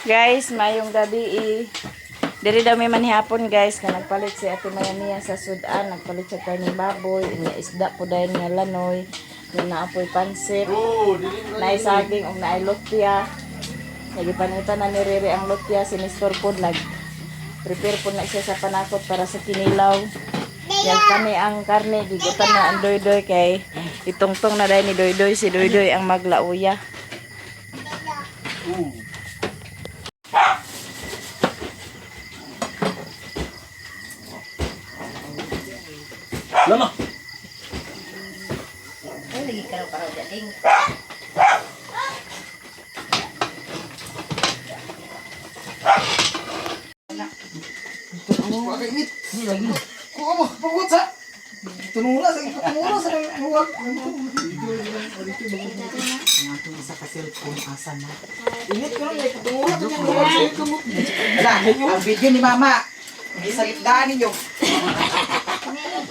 Guys, mayong gabi diri daw may manihapon guys nga nagpalit si Ate Mayania sa sudan, nagpalit sa karning baboy, inya isda po dahil nga lanoy, nga naapoy pansit, naay saging ug naay lutya. Nagipanitan na ni Riri ang lutya, si Mr. Food prepare po na siya sa panakot para sa kinilaw. Yan kami ang karne, gigutan na ang doy-doy kay itungtong na dahil ni doy-doy, si doy-doy ang maglauya. Lama. Lagi karo-karo dating. Pakainit. Ini lagi. Kok apa? Pagod sa? Tunura sa huwag. Nga isa ka cellphone asa na. Init ko lang. Tunura sa Ang video ni mama. Hindi sa gitnaan ninyo.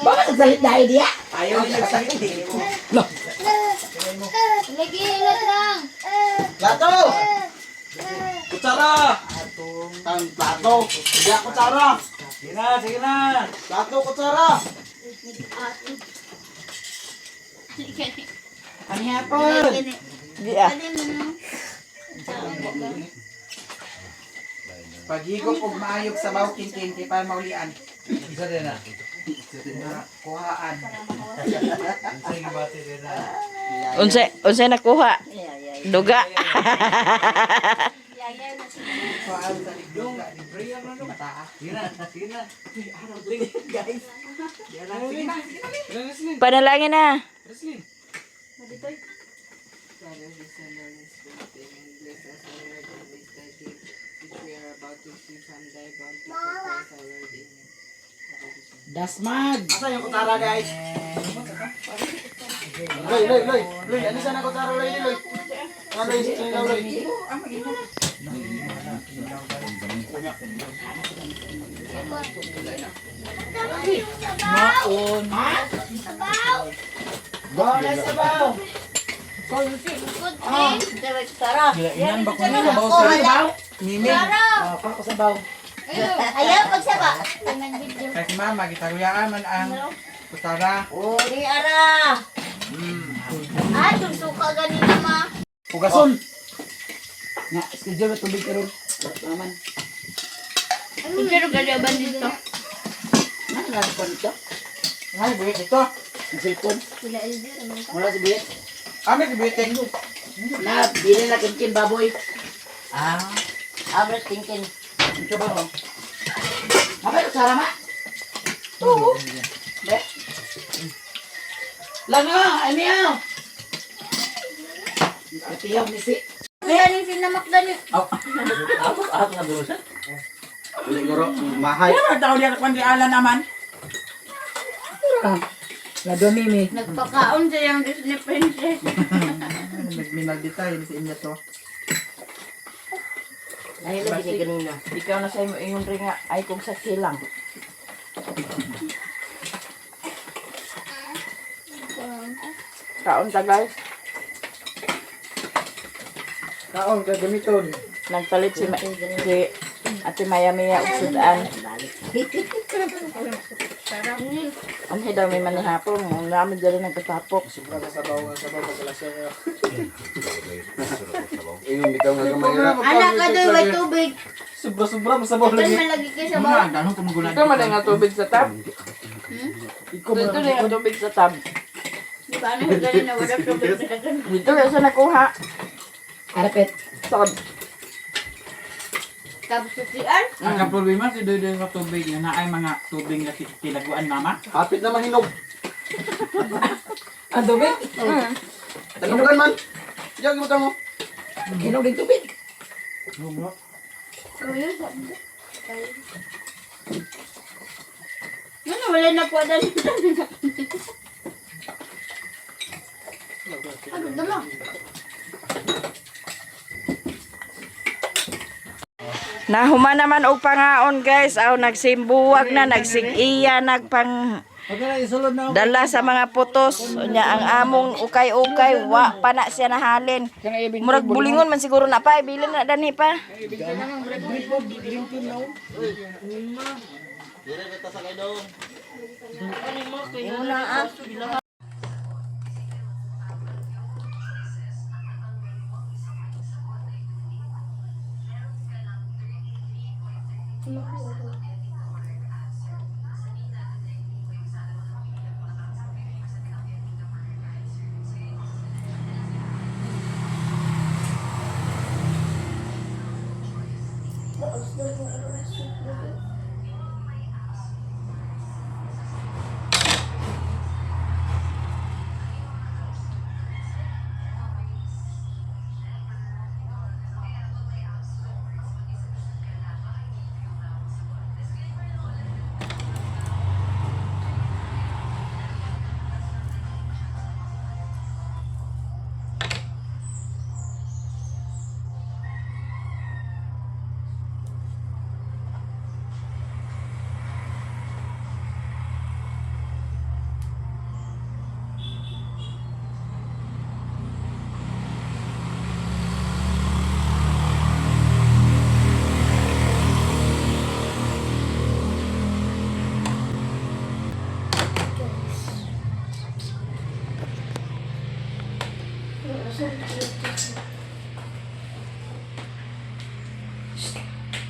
Bakit nagsalit dahil diya? Ayaw nila sa hindi. Lagi lang. Plato! Kutsara! Ang plato. Hindi ako kutsara. Sige na. Plato, kutsara. Ano hapon? Di ah. Paghigop og maayog sa baw kinkin kay para maulian. Isa din na. Kuhaan. Sige, bati din na. Unsay nakuha? Duga. Kuhaan sa ligdong. Libre yan ano? Mataa. Sige na. Guys. Sige na. Reslin. Panalangin na. Reslin. Father, the Son, and the Spirit, amen. Bless us, O Lord, and this thy gift, which we are about to see from thy bounty for Christ our Lord, amen. Dasmag. Asa yung kutsara, guys? Loy. Ano siya na kutsara, Loy? Ano yung sinaw, Loy? Maon. Gana sa baw. Inan ba ko ni baw sa baw? Mimi. Pa ko sa baw. Ayaw pagsaba. Kay si mama gitaguyaan man ang kutsara. Oh, di ara. Suka ganina ma. Pugason. Nga, schedule na tubig karon. Naman. Pero gadaban dito. Ano lang po dito? Ay, buhit dito. Ang cellphone. Sila LD naman ka. Wala si buhit. May si buhit kayo. Na, bili na kinkin baboy. Ah. Abrat kinkin. Ito ba ho? Mabay ko sarama? Oo. Be. Langa, ano yan? Itiyaw ni si. Kaya rin sinamakdan yun. Ako na burusan. Siguro, mahay. Kaya tao diya kung di ala naman. Na dumimi. Nagpakaon siya yung Disney princess. Nagminaldita yun sa inyo to. Ay, lagi ni ganina. Ikaw na sa imo ingon ring nga ay kung sa kilang. Kaon ta guys. Kaon ka gamiton. Nagpalit si Ate Mayamia og sudan. Ang daw may manihapon, ang namin dali nagtatapok. Sobrang sabaw pagkalasya niya. Ingong bitaw nga gamay na. Anak ka doon, may tubig. Sobra masabaw Doon lagi. malagi ka sa Mga bawah. ganun kumugulan. Ito man nga tubig sa tab. Iko Ito na nga tubig sa tab. Di ba ano ganun na wala tubig sa dagan? Dito na sa nakuha. Arapet. Sa Tapos sa CR. Ang kaproblema si Doy sa tubig na ay mga tubig na tilaguan mama. Hapit na mahinog. Ang tubig? Tanugan man. Diyan, gibutan mo. Hinog din tubig. Ano, wala na po dali. Ano, dala? Nahuman naman og pangaon guys, aw nagsimbuwag na, nagsig-iya, nagpang Okay, isulod na ako. Dala sa mga putos nya ang among ukay-ukay wa pa na siya nahalin. Murag bulingon man siguro na pa ibilin na dani pa.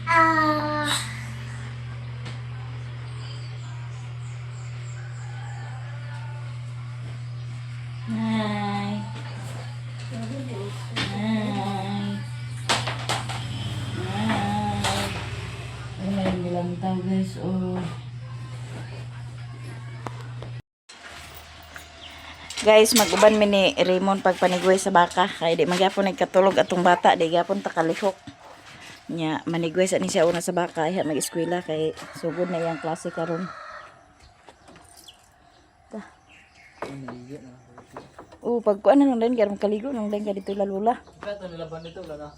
Hi. Ay, bilang tao guys, oh. Guys, mag-uban mi ni Raymond pag panigway sa baka. Kaya di magyapon nagkatulog atong bata. Di gyapon takalihok. Nya, manigway sa ni siya una sa baka. Ay, mag-eskwela. Kay sugod na yung klase karon. Pag kuan na lang din. Kaya magkaligo nang din ka dito lalula. Ito nilaban dito, wala na.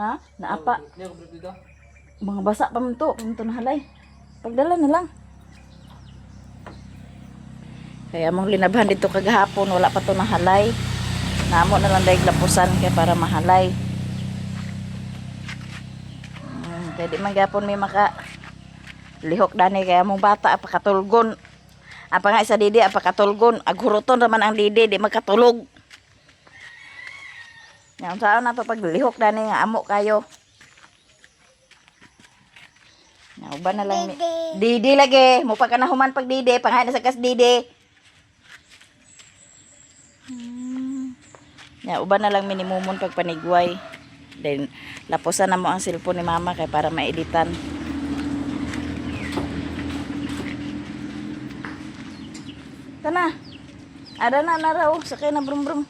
Ha? Naapa. Hindi ako dito. Mga basa pa man to. Pamunto na halay. Pagdala na lang. Kaya mong linabhan dito kagahapon, wala pa to nahalay. Namo na lang dahil lapusan kaya para mahalay. Kaya di man gapon may maka lihok dani kaya mong bata apakatulgon. Apa nga isa didi apakatulgon. Aghuruton naman ang didi di magkatulog. Yang saan na to pag lihok dani nga amo kayo. Nauban na lang ni didi lagi. Mupa ka na human pag didi, panghay na sa kas didi. Ya, uban na lang minimumon pag panigway. Then, lapusan na mo ang cellphone ni mama kay para maeditan. Tana. Ada na raw. Sakay na brum brum.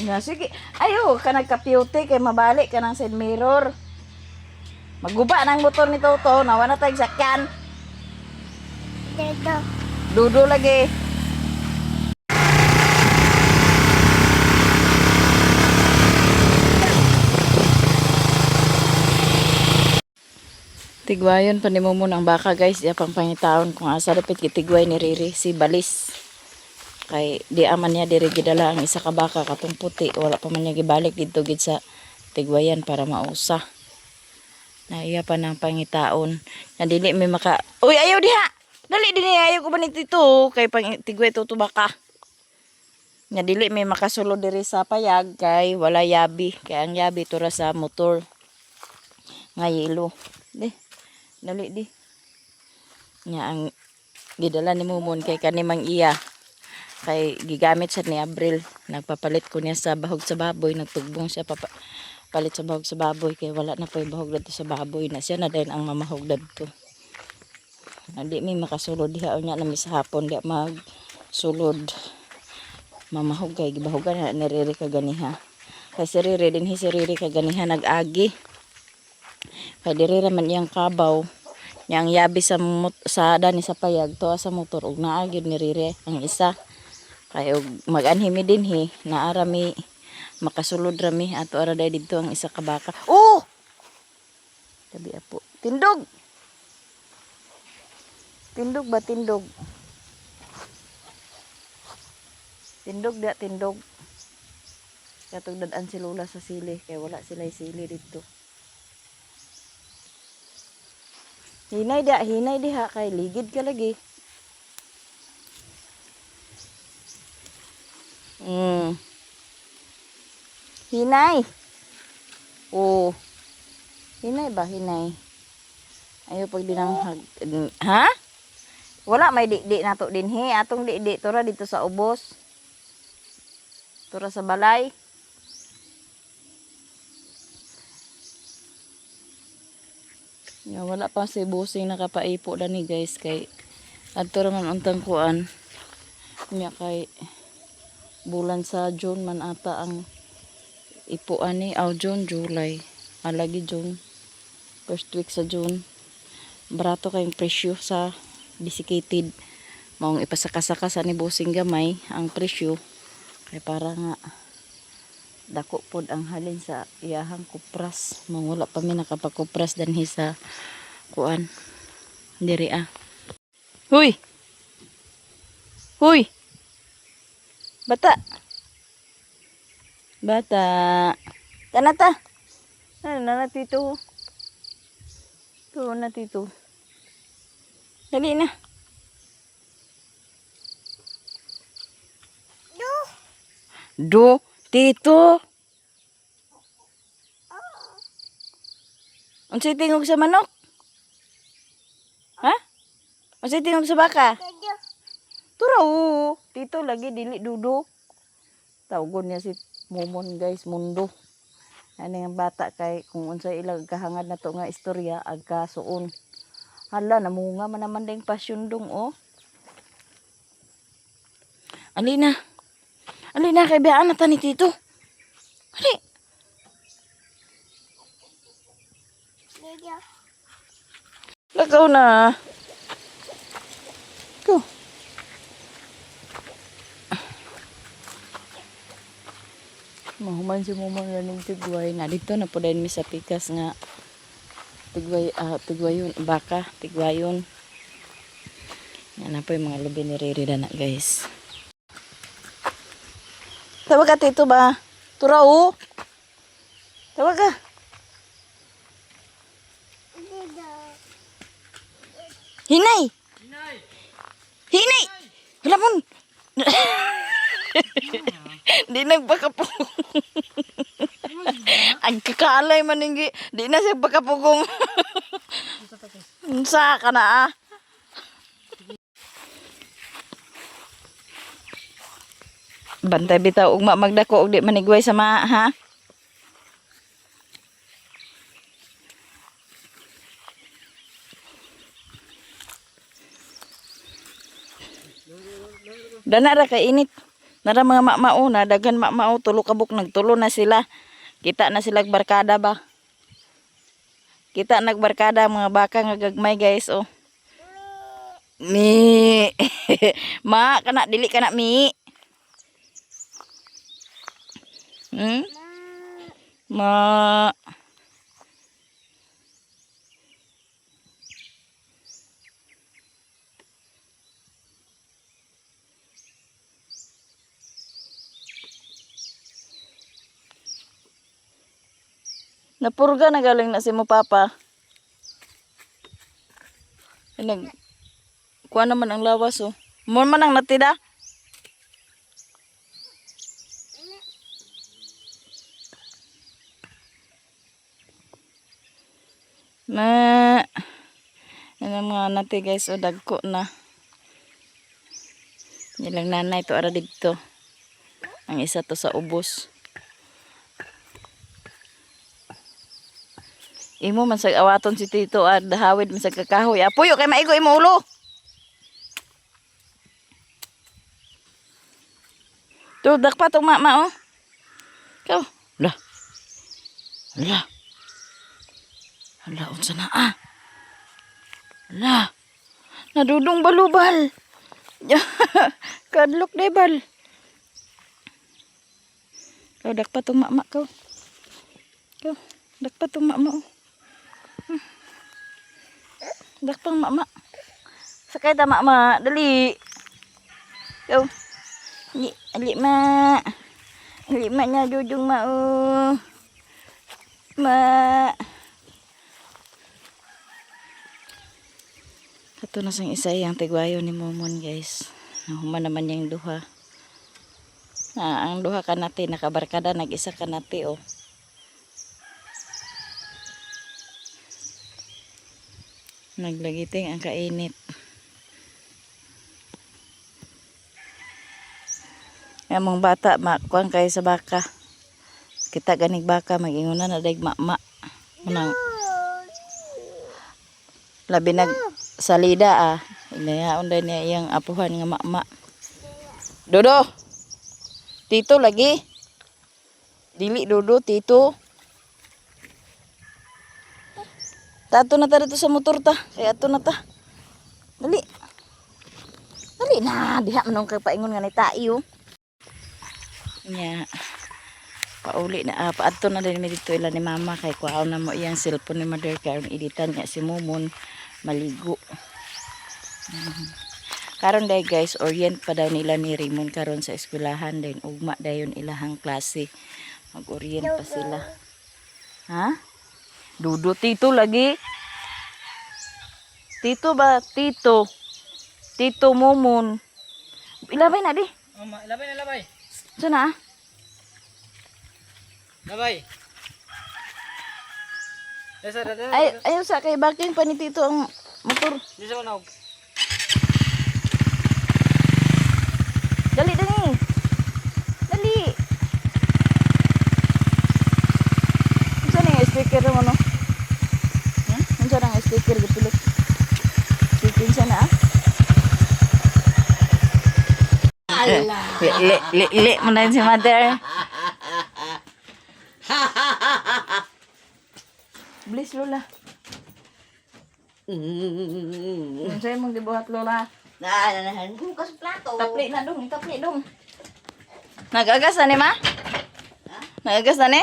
Nga, sige. Ayo, ka nagka-beauty kay mabalik ka ng side mirror. Maguba ng motor ni Toto, nawa na tayong sakyan. Dudo lagi. Tigwayon pa ni Mumun ang baka guys, iya pang pangitaon kung asa dapat kitigway ni Riri si Balis. Kay di aman niya diri gidala ang isa ka baka katong puti, wala pa man niya gibalik dito gid sa tigwayan para mausa. Na iya pa nang pangitaon. Na dili may maka uy ayaw diha. Dali dinhi ayaw ko ba nito kay pang tigway tuto baka. Nya dili may makasulod diri sa payag kay wala yabi, kay ang yabi tura sa motor. Nga yelo. Dali di. Nya ang gidala ni Mumon kay kanimang iya. Kay gigamit siya ni Abril. Nagpapalit ko niya sa bahog sa baboy. Nagtugbong siya palit sa bahog sa baboy. Kay wala na po yung bahog dito sa baboy. Na siya na din ang mamahog dito. Hindi may makasulod diha. O niya namin sa hapon. Di magsulod. Mamahog kay gibahogan na niriri kaganiha. Kay si Riri din si Riri kaganiha nag-agi. Kay diri raman iyang kabaw. Yang yabi sa dani sa payag. Tuwa sa motor. Ug naagid ni Riri ang isa. Kaya mag-anhimi din naarami makasulod rami ato ara day dito ang isa ka baka. Oh! Tabi apo. Tindog. Tindog ba tindog? Tindog dia tindog. Katong dadan si Lola sa sili kaya wala sila sili dito. Hinay diha kay ligid ka lagi. Hinay. Oh. Hinay ba hinay? Ayo pag dinanghag. Ha? Wala may di nato dinhi. Atong di tura dito sa ubos. Tura sa balay. Ya, wala pa si busing nakapaipo dani guys kay adto ra man untang kuan. Nya kay bulan sa June man ata ang ipuan ni June, July. Alagi June. First week sa June. Barato kayong presyo sa desiccated. Maong ipasakasaka sa ni busing gamay ang presyo. Kay para nga dako pod ang halin sa iyahang kupras. Maong wala pa mi nakapakupras danhi sa kuan. Diri Huy! Huy! Bata! Bata! Tanata! Ano na tito? Ito na tito. Dali na. Do, tito. Unsay tingog sa manok? Ha? Unsay tingog sa baka? Turaw. Tito lagi dili dudo. Tawgon niya si Momon guys, mundo. Ani nga bata kay kung unsay ilang kahangad na to nga istorya agka suon. Hala namunga man naman ding pasyundong oh. Alina. Alina kay biyaan na ta ni tito. Ali. Lagaw na. Go. Mahuman si Momon running tigway. Na dito na po dahil mi sa pikas nga tigwayon, baka, tigwayon. Yan na po yung mga lubi ni Riri na guys. Tawag ka tito ba? Turao. Tawag ka. Hinay. Hinay. Wala mo. Di nagpakapugong. Ang kakalay maninggi. Di na siya pagkapugong. Unsa ka na Bantay bitaw ugma magdako og di manigway sa ha. Dana ra kay init. Nara mga makmao na daghan makmao tulo kabuk nagtulo na sila. Kita na sila barkada ba. Kita nagbarkada mga baka nga gagmay guys oh. Mi. Ma kana dili kana mi. Ma. Napurga na galing na si mo papa. Kuha naman ang lawas oh. Mo man ang natida. Na. Yan mga nati guys o dagko na. Nilang nanay to ara dito. Ang isa to sa ubos. Imo man sa awaton si tito at dahawid man sa kakahoy. Apuyo kay maigo imo ulo. Tu dakpa tong mama oh. Kaw. Lah. Lah. Hala unsa na Lah. Nadudong balubal. Kadlok debal. Kau dakpa tong mama kau. Kau dakpa tong mama. Dakpang mama. Sakay ta mama, dali. Kau. Ali ma. Ali ma nya jujung ma. Ma. Ito na sang isa yang tigwayo ni Momon guys. Nahuman naman yung duha. Ang duha ka nati nakabarkada nag-isa ka nati oh. Naglagiting ang kainit. Among bata makuang kayo sa baka. Kita ganig baka mag-ingunan na daig mama. Unang labi nag salida inayaon din niya iyang apuhan nga mama. Dodo. Tito lagi. Dili Dodo tito. Tato na ta dito sa motor ta. Kaya ato na ta. Dali. Dali na. Diha manong kay paingon nga ni tayo. Nya. Pauli na. Paadto na din mi dito ila ni mama. Kay kuhaon na mo iyang cellphone ni mother. Karon editan niya si Momon. Maligo. Karon day guys, orient pa daw nila ni Raymond karon sa eskwelahan din. Ugma dayon ilahang klase. Mag-orient pa sila. Ha? Dudo tito lagi. Tito ba? Tito. Tito Momon. Ilabay na di. Mama, labay na labay. Sana Labay. Ay, ayaw sa kay bakin pa ni tito ang motor. Di sa manog. Dali, dali. Dali. Saan yung speaker mo, no? Saan ang speaker gipilot? Speaking sana, Li mo na yun si mother. Bliss, Lola. Sa'yo mong dibuhat, Lola. Hugas plato. Tapli na dong, tapli dong. Nagagas na ni ma? Nagagas na ni?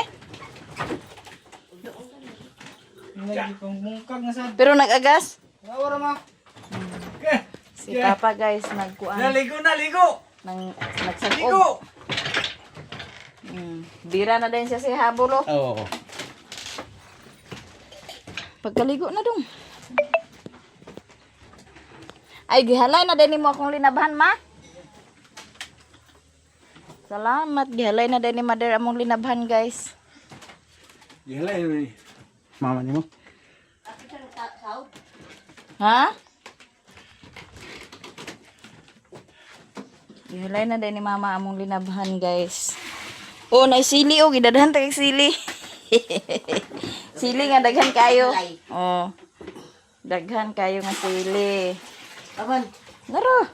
Lagi pang mungkag nga sad. Pero nagagas? Nawara ma. Si Papa guys, nagkuan. Naligo na ligo. Nagsagog. Ligo. Bira na din siya si Habulo. Oo. Pagkaligo na dong. Ay, gihalay na din mo akong linabahan, ma. Salamat, gihalay na din ni mother among linabahan, guys. Gihalay ni mama nimo. Ha? Gihalay na din ni mama among linabahan, guys. Oh, naisili oh, gidadhan ta kay sili. Sili nga daghan kayo. Oh. Daghan kayo nga sili. Aman. Naro.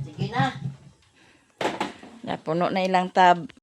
Sige na. Napuno na ilang tab.